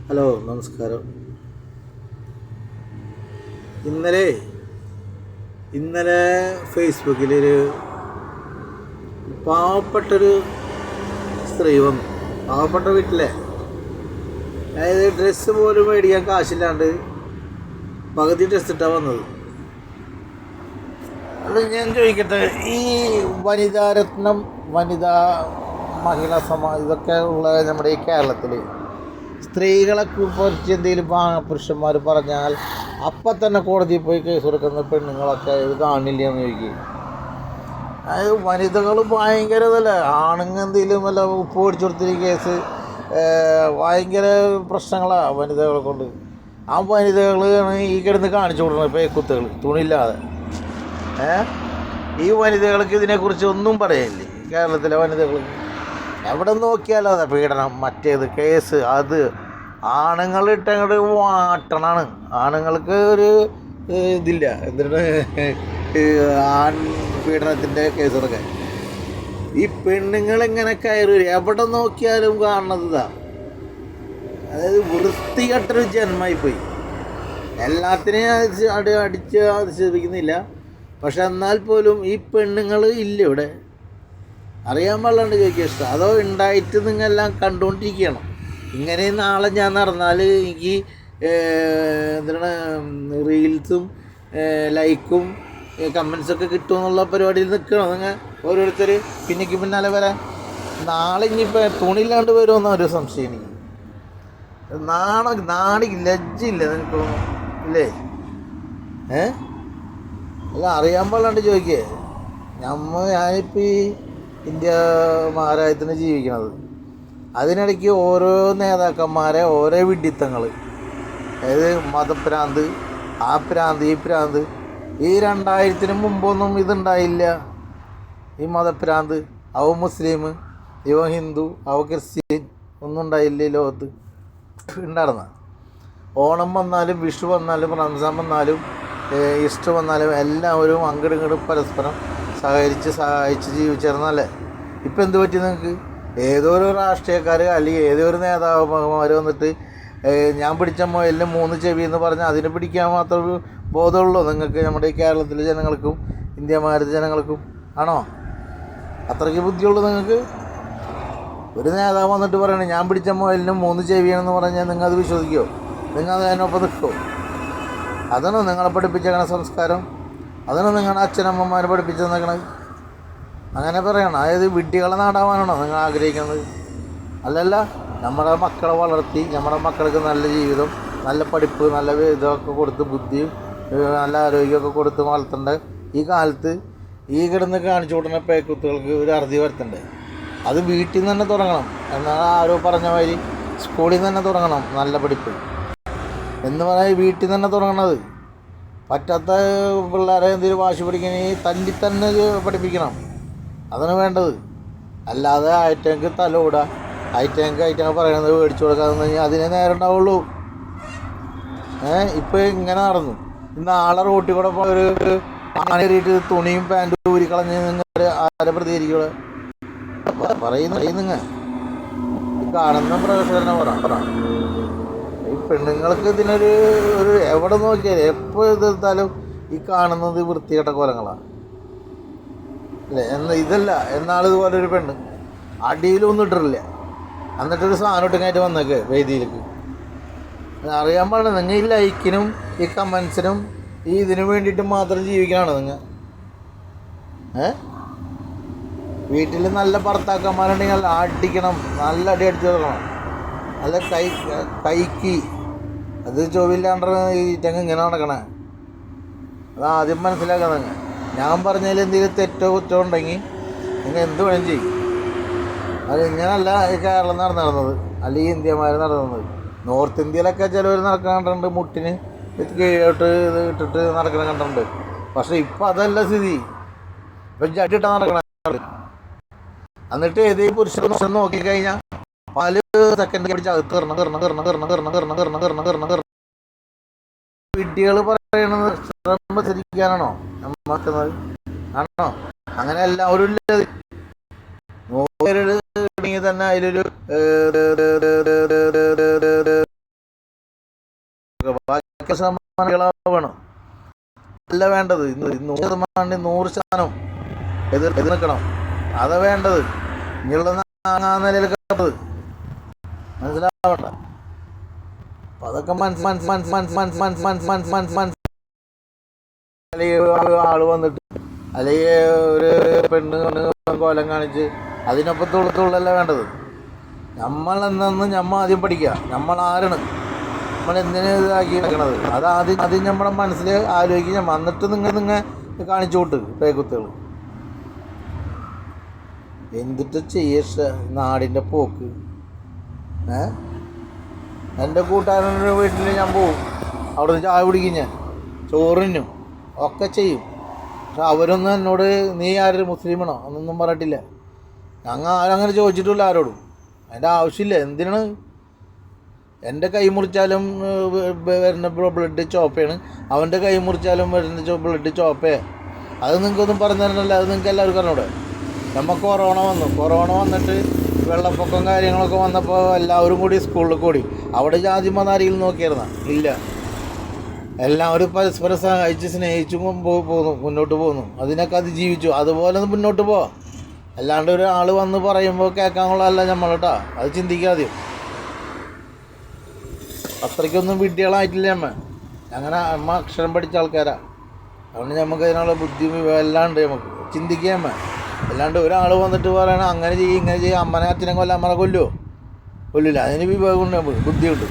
Hello, നമസ്കാരം. ഇന്നലെ ഇന്നലെ ഫേസ്ബുക്കിലൊരു പാവപ്പെട്ടൊരു സ്ത്രീ വന്നു. പാവപ്പെട്ട വീട്ടിലെ, അതായത് ഡ്രസ്സ് പോലും മേടിക്കാൻ കാശില്ലാണ്ട് പകുതി ഡ്രസ്സ് ഇട്ടാണ് വന്നത്. അത് ഞാൻ ചോദിക്കട്ടെ, ഈ വനിതാരത്നം, വനിതാ മഹിളാ ഇതൊക്കെ ഉള്ള നമ്മുടെ ഈ കേരളത്തിൽ സ്ത്രീകളെ കുറിച്ച് എന്തെങ്കിലും പുരുഷന്മാർ പറഞ്ഞാൽ അപ്പം തന്നെ കോടതിയിൽ പോയി കേസ് കൊടുക്കുന്ന പെണ്ണുങ്ങളൊക്കെ ഇത് കാണില്ല എന്ന് ചോദിക്കും. അതായത് വനിതകൾ ഭയങ്കര ഇതല്ലേ, ആണുങ്ങൾ എന്തെങ്കിലും വല്ല ഉപ്പ് പിടിച്ചു കൊടുത്തിട്ട് കേസ് ഭയങ്കര പ്രശ്നങ്ങളാണ് വനിതകളെ കൊണ്ട്. ആ വനിതകളാണ് ഈ കിടന്ന് കാണിച്ചു കൊടുക്കുന്നത് പേക്കുത്തുകൾ തുണിയില്ലാതെ. ഈ വനിതകൾക്ക് ഇതിനെക്കുറിച്ച് ഒന്നും പറയില്ലേ കേരളത്തിലെ വനിതകൾക്ക്. എവിടെ നോക്കിയാലോ അതെ പീഡനം, മറ്റേത് കേസ്, അത് ആണുങ്ങളിട്ടങ്ങോട്ട് വാട്ടണാണ്. ആണുങ്ങൾക്ക് ഒരു ഇതില്ല, എന്തിനാണ് ആൺ പീഡനത്തിൻ്റെ കേസുകളൊക്കെ. ഈ പെണ്ണുങ്ങളിങ്ങനെ കയറി എവിടെ നോക്കിയാലും കാണുന്നത് ഇതാ. അതായത് വൃത്തികെട്ടൊരു ജന്മമായിപ്പോയി. എല്ലാത്തിനെയും അടിച്ച് അധിക്ഷേപിക്കുന്നില്ല, പക്ഷെ എന്നാൽ പോലും ഈ പെണ്ണുങ്ങൾ ഇല്ല ഇവിടെ. അറിയാൻ പാടില്ലാണ്ട് ചോദിക്കുക ഇഷ്ടം, അതോ ഉണ്ടായിട്ട് നിങ്ങളെല്ലാം കണ്ടുകൊണ്ടിരിക്കണം. ഇങ്ങനെ നാളെ ഞാൻ നടന്നാൽ എനിക്ക് എന്താണ് റീൽസും ലൈക്കും കമൻസൊക്കെ കിട്ടുമെന്നുള്ള പരിപാടിയിൽ നിൽക്കണം നിങ്ങൾ ഓരോരുത്തർ പിന്നേക്ക് പിന്നാലെ വരാൻ. നാളെ ഇനിയിപ്പോൾ തുണിയില്ലാണ്ട് വരുമെന്ന ഒരു സംശയം എനിക്ക്. നാടി ലജ്ജയില്ല നിനക്ക് ഇല്ലേ? അല്ല, അറിയാൻ പാടില്ലാണ്ട് ചോദിക്കേ. ഞാനിപ്പോൾ ഈ ഇന്ത്യ മഹാരാജ്യത്തിന് ജീവിക്കണത്, അതിനിടയ്ക്ക് ഓരോ നേതാക്കന്മാരെ ഓരോ വിഡ്ഢിത്തങ്ങൾ, അതായത് മതഭ്രാന്ത്, ആ ഭ്രാന്ത്, ഈ ഭ്രാന്ത്. ഈ 2000-ന് മുമ്പൊന്നും ഇതുണ്ടായില്ല. ഈ മതഭ്രാന്ത്, അവ മുസ്ലിം, ഇവ ഹിന്ദു, അവ ക്രിസ്ത്യൻ ഒന്നും ഉണ്ടായില്ല ഈ ലോകത്ത്. ഉണ്ടായിരുന്ന ഓണം വന്നാലും വിഷു വന്നാലും റംസാൻ വന്നാലും ഈസ്റ്റർ വന്നാലും എല്ലാവരും അങ്ങോട്ടും ഇങ്ങോട്ടും പരസ്പരം സഹായിച്ച് ജീവിച്ചിരുന്നല്ലേ. ഇപ്പം എന്ത് പറ്റി നിങ്ങൾക്ക്? ഏതോ ഒരു രാഷ്ട്രീയക്കാർ അല്ലെങ്കിൽ ഏതോ ഒരു നേതാക്കന്മാർ വന്നിട്ട് ഞാൻ പിടിച്ച മുയലിന് 3 ചെവി എന്ന് പറഞ്ഞാൽ അതിനെ പിടിക്കാൻ മാത്രമൊരു ബോധമുള്ളൂ നിങ്ങൾക്ക്, നമ്മുടെ ഈ കേരളത്തിലെ ജനങ്ങൾക്കും ഇന്ത്യ ഭാരത ജനങ്ങൾക്കും? ആണോ അത്രയ്ക്ക് ബുദ്ധിയുള്ളൂ നിങ്ങൾക്ക്? ഒരു നേതാവ് വന്നിട്ട് പറയണേ ഞാൻ പിടിച്ച മുയലിന് 3 ചെവിയാണെന്ന് പറഞ്ഞാൽ നിങ്ങൾ അത് വിശ്വസിക്കുമോ? നിങ്ങൾ അതിനൊപ്പം നിൽക്കുമോ? അതാണോ നിങ്ങളെ പഠിപ്പിച്ചേക്കണ സംസ്കാരം? അതാണ് നിങ്ങളുടെ അച്ഛനമ്മമാർ പഠിപ്പിച്ചു തന്നേക്കണത്? അങ്ങനെ പറയണം. അതായത് വിഡ്ഢികളെ നാടാവാനാണോ നിങ്ങൾ ആഗ്രഹിക്കുന്നത്? അല്ലല്ല, നമ്മുടെ മക്കളെ വളർത്തി നമ്മുടെ മക്കൾക്ക് നല്ല ജീവിതം, നല്ല പഠിപ്പ്, നല്ല ഇതൊക്കെ കൊടുത്ത് ബുദ്ധിയും നല്ല ആരോഗ്യമൊക്കെ കൊടുത്ത് വളർത്തേണ്ട ഈ കാലത്ത് ഈ കിടന്ന് കാണിച്ചു കൊടുക്കുന്ന പേക്കുത്തുകൾക്ക് ഒരു അറുതി വരുത്തണ്ടേ? അത് വീട്ടിൽ നിന്ന് തന്നെ തുടങ്ങണം. എന്നാൽ ആരോ പറഞ്ഞ മാതിരി സ്കൂളിൽ നിന്ന് തന്നെ തുടങ്ങണം നല്ല പഠിപ്പ് എന്ന് പറയാൻ, വീട്ടിൽ നിന്ന് തന്നെ തുടങ്ങണത്. പറ്റാത്ത പിള്ളേരെ എന്തെങ്കിലും വാശി പഠിക്കണമെങ്കിൽ തല്ലി തന്നെ പഠിപ്പിക്കണം. അതാണ് വേണ്ടത്. അല്ലാതെ ഐറ്റങ്ങൾക്ക് തലോടുക, ഐറ്റങ്ങൾ പറയണത് മേടിച്ചു കൊടുക്കാതെന്ന് കഴിഞ്ഞാൽ അതിനെ നേരം ഉണ്ടാവുള്ളൂ. ഇപ്പം ഇങ്ങനെ നടന്നു. ഇന്ന് ആളെ റോട്ടിൽ കൂടെ ഒരു ആണേറിയിട്ട് തുണിയും പാൻറ്റും ഊരിക്കളഞ്ഞ് നിങ്ങൾ ആരെ പ്രതികരിക്കുക? പറയുന്ന കാണുന്ന പ്രകടന പറ. ഈ പെണ്ണുങ്ങൾക്ക് ഇതിനൊരു എവിടെ നോക്കിയാൽ എപ്പോൾ എതിർത്താലും ഈ കാണുന്നത് വൃത്തികെട്ട കോലങ്ങളാണ് അല്ലേ? ഇതല്ല, എന്നാളിതുപോലെ ഒരു പെണ്ണ് അടിയിലൊന്നും ഇട്ടിട്ടില്ല, എന്നിട്ടൊരു സാധനം ഇട്ടിങ്ങായിട്ട് വന്നേക്ക് വേദിയിലേക്ക്. അറിയാൻ പാടില്ല, നിങ്ങൾ ഈ ലൈക്കിനും ഈ കമൻസിനും ഈ ഇതിനു വേണ്ടിയിട്ട് മാത്രം ജീവിക്കണാണ് നിങ്ങൾ. വീട്ടിൽ നല്ല ഭർത്താക്കന്മാരുണ്ടെങ്കിൽ നല്ല അടിക്കണം, നല്ല അടി അടിച്ചു കൊടുക്കണം, നല്ല കൈക്ക്. അത് ചൊവ്വില്ലാണ്ട് ഈറ്റങ്ങ് ഇങ്ങനെ നടക്കണേ. അത് ആദ്യം മനസ്സിലാക്കാൻ നിങ്ങൾ. ഞാൻ പറഞ്ഞതിൽ എന്തെങ്കിലും തെറ്റോ കുറ്റോ ഉണ്ടെങ്കിൽ നിങ്ങൾ എന്ത് വേണം ചെയ്യും. അത് ഇങ്ങനല്ല ഈ കേരളം നടന്നത്, അല്ലെങ്കിൽ ഇന്ത്യമാർ നടന്നത്. നോർത്ത് ഇന്ത്യയിലൊക്കെ ചിലവർ നടക്കണ കണ്ടിട്ടുണ്ട്, മുട്ടിന് കീഴോട്ട് ഇത് ഇട്ടിട്ട് നടക്കണ കണ്ടിട്ടുണ്ട്. പക്ഷെ ഇപ്പം അതല്ല സ്ഥിതി. ഇപ്പം ജഡിട്ടാ നടക്കണ. എന്നിട്ട് ഏതേ പുരുഷൻ നോക്കിക്കഴിഞ്ഞാൽ പല സെക്കൻഡ് പിടിച്ച് അകത്ത് വിഡ്ഢികൾ പറയണത് ശ്രമിക്കാനാണോ നമ്മക്കുന്നത്? ആണോ? അങ്ങനെ എല്ലാവരും ഇല്ല. തന്നെ അതിലൊരു വേണം. അല്ല വേണ്ടത് 100% എതിർ നിൽക്കണം. അതാ വേണ്ടത്. ഇനിയുള്ള നിലയിൽ കണ്ടത് മനസ്സിലാവണ്ട. അപ്പം അതൊക്കെ അല്ലെങ്കിൽ ആള് വന്നിട്ട് അല്ലെങ്കിൽ ഒരു പെണ്ണ് കോലം കാണിച്ച് അതിനൊപ്പം തുള്ളല്ല വേണ്ടത്. നമ്മൾ എന്തെന്ന് നമ്മൾ ആദ്യം പഠിക്കുക. നമ്മൾ ആരാണ്, നമ്മൾ എന്തിനു ഇതാക്കി വെക്കണത്, ആദ്യം നമ്മുടെ മനസ്സിൽ ആലോചിക്കുക. എന്നിട്ട് നിങ്ങൾ കാണിച്ചു വിട്ട് പേക്കുത്തുകൾ എന്തിട്ട് ചെയ്യ നാടിൻ്റെ പോക്ക്. എൻ്റെ കൂട്ടുകാരൻ്റെ വീട്ടിൽ ഞാൻ പോവും, അവിടുന്ന് ചായ കുടിക്കും, ഞാൻ ചോറിനും ഒക്കെ ചെയ്യും. പക്ഷെ അവരൊന്നും എന്നോട് നീ ആരും മുസ്ലിമാണോ എന്നൊന്നും പറഞ്ഞിട്ടില്ല. ഞങ്ങൾ ആരങ്ങനെ ചോദിച്ചിട്ടില്ല ആരോടും. അതിൻ്റെ ആവശ്യമില്ല. എന്തിനാണ്? എൻ്റെ കൈ മുറിച്ചാലും വരുന്ന ബ്ലഡ് ചോപ്പയാണ്, അവൻ്റെ കൈ മുറിച്ചാലും വരുന്ന ബ്ലഡ് ചോപ്പയാണ്. അത് നിങ്ങൾക്കൊന്നും പറഞ്ഞു തരണമല്ല, അത് നിങ്ങൾക്ക് എല്ലാവർക്കും അറിഞ്ഞൂടെ. നമ്മൾ കൊറോണ വന്നിട്ട് വെള്ളപ്പൊക്കം കാര്യങ്ങളൊക്കെ വന്നപ്പോൾ എല്ലാവരും കൂടി സ്കൂളിൽ കൂടി. അവിടെ ജാതി മതാരിയിൽ നോക്കിയിരുന്ന ഇല്ല, എല്ലാവരും പരസ്പരം സഹായിച്ച് സ്നേഹിച്ചും മുന്നോട്ട് പോകുന്നു. അതിനൊക്കെ അതിജീവിച്ചു. അതുപോലെ മുന്നോട്ട് പോവാം. അല്ലാണ്ട് ഒരാൾ വന്ന് പറയുമ്പോൾ കേൾക്കാനുള്ളതല്ല നമ്മൾ കേട്ടോ. അത് ചിന്തിക്കാതെ. അത്രയ്ക്കൊന്നും വിഡ്ഢികളായിട്ടില്ല അങ്ങനെ അമ്മ അക്ഷരം പഠിച്ച ആൾക്കാരാ. അതുകൊണ്ട് നമുക്ക് അതിനുള്ള ബുദ്ധി എല്ലാം ഉണ്ട്. നമുക്ക് ചിന്തിക്കുക. അല്ലാണ്ട് ഒരാൾ വന്നിട്ട് പറയണം അങ്ങനെ ചെയ്യും ഇങ്ങനെ ചെയ്യും, അമ്മനെ അച്ഛനെ അമ്മനെ കൊല്ലില്ല. അതിന് വിവേകമുണ്ട്, നമുക്ക് ബുദ്ധിയുണ്ട്.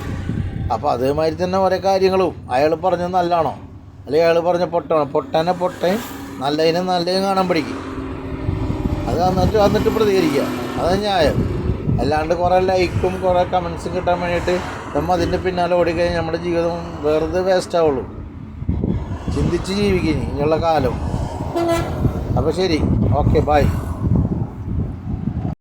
അപ്പോൾ അതേമാതിരി തന്നെ ഓരോ കാര്യങ്ങളും അയാൾ പറഞ്ഞത് നല്ലതാണോ അല്ലെങ്കിൽ അയാൾ പറഞ്ഞ പൊട്ടനെ നല്ലതിനും കാണാൻ പഠിക്കും. അത് എന്നിട്ട് പ്രതികരിക്കുക. അത് ന്യായം. അല്ലാണ്ട് കുറേ ലൈക്കും കുറേ കമൻസും കിട്ടാൻ വേണ്ടിയിട്ട് നമ്മൾ അതിൻ്റെ പിന്നാലെ ഓടിക്കഴിഞ്ഞാൽ നമ്മുടെ ജീവിതം വെറുതെ വേസ്റ്റ് ആവുള്ളൂ. ചിന്തിച്ച് ജീവിക്കും ഇനിയുള്ള കാലം. അപ്പോൾ ശരി, ഓക്കെ, ബൈ.